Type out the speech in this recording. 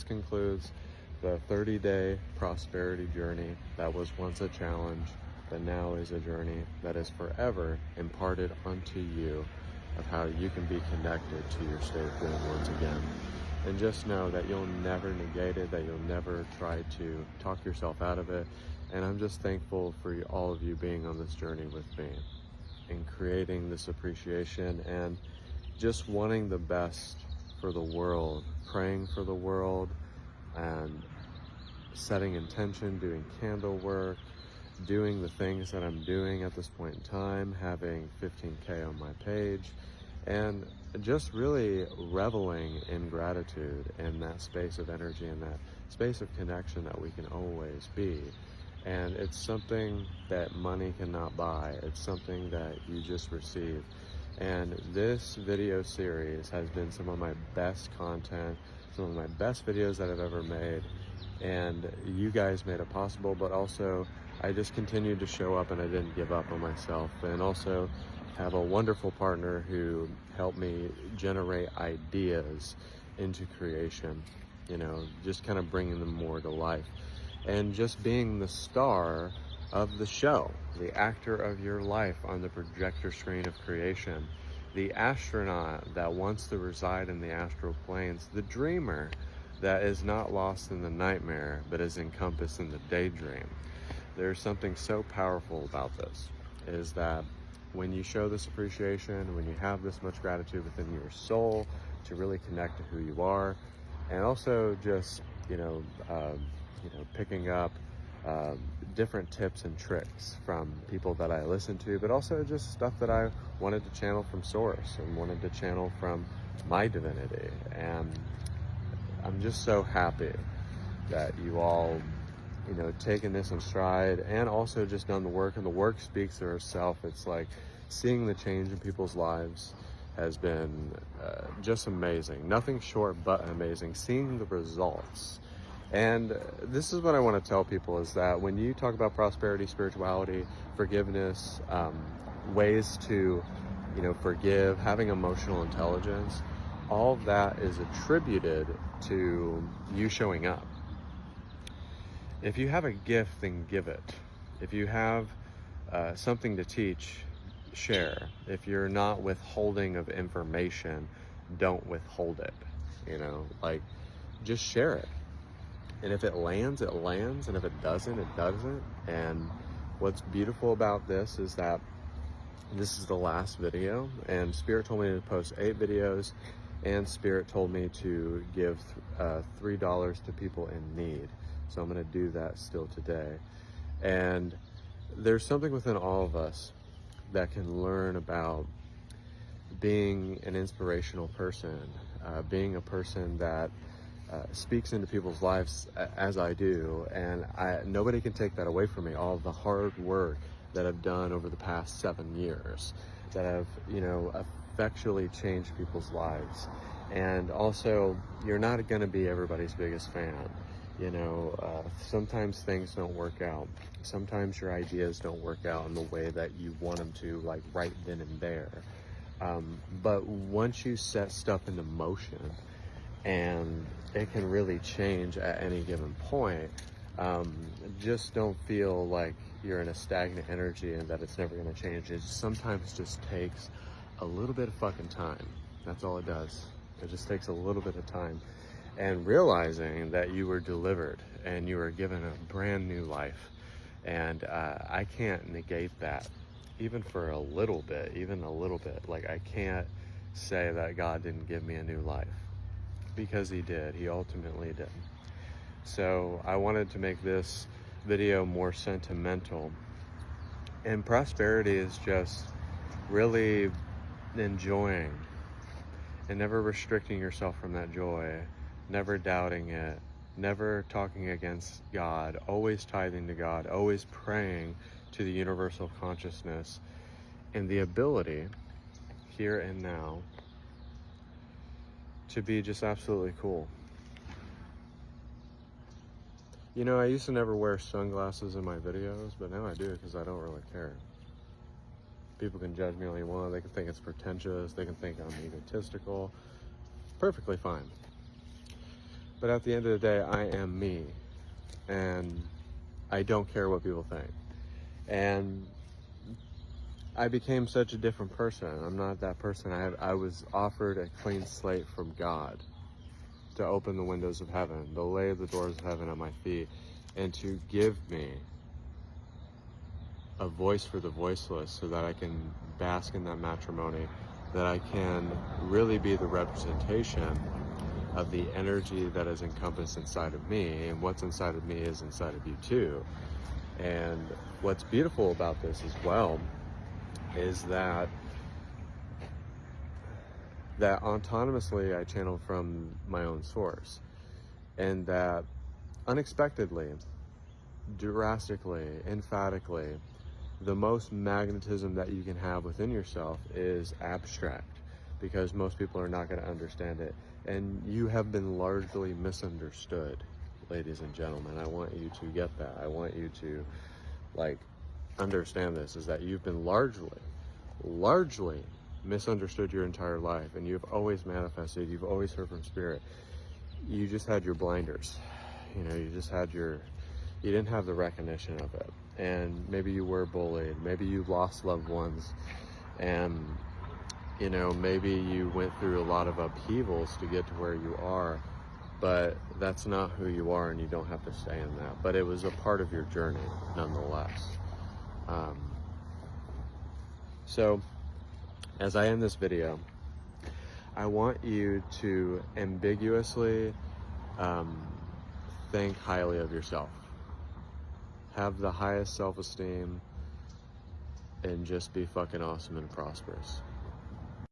concludes the 30-day prosperity journey that was once a challenge, but now is a journey that is forever imparted unto you of how you can be connected to your state of being once again. And just know that you'll never negate it, that you'll never try to talk yourself out of it. And I'm just thankful for all of you being on this journey with me and creating this appreciation and just wanting the best for the world, praying for the world, and setting intention, doing candle work, doing the things that I'm doing at this point in time, having 15K on my page, and just really reveling in gratitude in that space of energy and that space of connection that we can always be. And it's something that money cannot buy. It's something that you just receive. And this video series has been some of my best content, some of my best videos that I've ever made. And you guys made it possible, but also I just continued to show up and I didn't give up on myself. And also have a wonderful partner who helped me generate ideas into creation, you know, just kind of bringing them more to life. And just being the star of the show, the actor of your life on the projector screen of creation, the astronaut that wants to reside in the astral planes, the dreamer that is not lost in the nightmare but is encompassed in the daydream. There's something so powerful about this, is that when you show this appreciation, when you have this much gratitude within your soul to really connect to who you are, and also just picking up different tips and tricks from people that I listen to, but also just stuff that I wanted to channel from source and wanted to channel from my divinity. And I'm just so happy that you all, taken this in stride and also just done the work, and the work speaks for itself. It's like seeing the change in people's lives has been just amazing. Nothing short but amazing. Seeing the results. And this is what I want to tell people, is that when you talk about prosperity, spirituality, forgiveness, ways to, forgive, having emotional intelligence, all of that is attributed to you showing up. If you have a gift, then give it. If you have something to teach, share. If you're not withholding of information, don't withhold it. Just share it. And if it lands, it lands. And if it doesn't, it doesn't. And what's beautiful about this is that this is the last video. And Spirit told me to post 8 videos. And Spirit told me to give $3 to people in need. So I'm going to do that still today. And there's something within all of us that can learn about being an inspirational person, being a person that speaks into people's lives as I do. And nobody can take that away from me. All of the hard work that I've done over the past 7 years, that have, effectually changed people's lives. And also, you're not going to be everybody's biggest fan. Sometimes things don't work out. Sometimes your ideas don't work out in the way that you want them to, like right then and there. But once you set stuff into motion, and it can really change at any given point, just don't feel like you're in a stagnant energy and that it's never going to change. It sometimes just takes a little bit of fucking time. That's all it does. It just takes a little bit of time. And realizing that you were delivered and you were given a brand new life. And I can't negate that, even for a little bit, Like, I can't say that God didn't give me a new life, because he did. He ultimately did. So I wanted to make this video more sentimental. And prosperity is just really enjoying and never restricting yourself from that joy, never doubting it, never talking against God, always tithing to God, always praying to the universal consciousness, and the ability here and now to be just absolutely cool. I used to never wear sunglasses in my videos, but now I do because I don't really care. People can judge me all you want. They can think it's pretentious. They can think I'm egotistical. Perfectly fine. But at the end of the day, I am me, and I don't care what people think. And I became such a different person. I'm not that person. I was offered a clean slate from God to open the windows of heaven, to lay the doors of heaven at my feet, and to give me a voice for the voiceless so that I can bask in that matrimony, that I can really be the representation of the energy that is encompassed inside of me, and what's inside of me is inside of you too. And what's beautiful about this as well is that autonomously I channel from my own source, and that unexpectedly, drastically, emphatically, the most magnetism that you can have within yourself is abstract, because most people are not going to understand it. And you have been largely misunderstood, ladies and gentlemen. I want you to get that. I want you to understand this, is that you've been largely misunderstood your entire life, and you've always manifested, you've always heard from spirit. You just had your blinders. You didn't have the recognition of it. And maybe you were bullied, maybe you lost loved ones, and maybe you went through a lot of upheavals to get to where you are, but that's not who you are, and you don't have to stay in that. But it was a part of your journey nonetheless. So as I end this video, I want you to ambiguously think highly of yourself. Have the highest self-esteem, and just be fucking awesome and prosperous.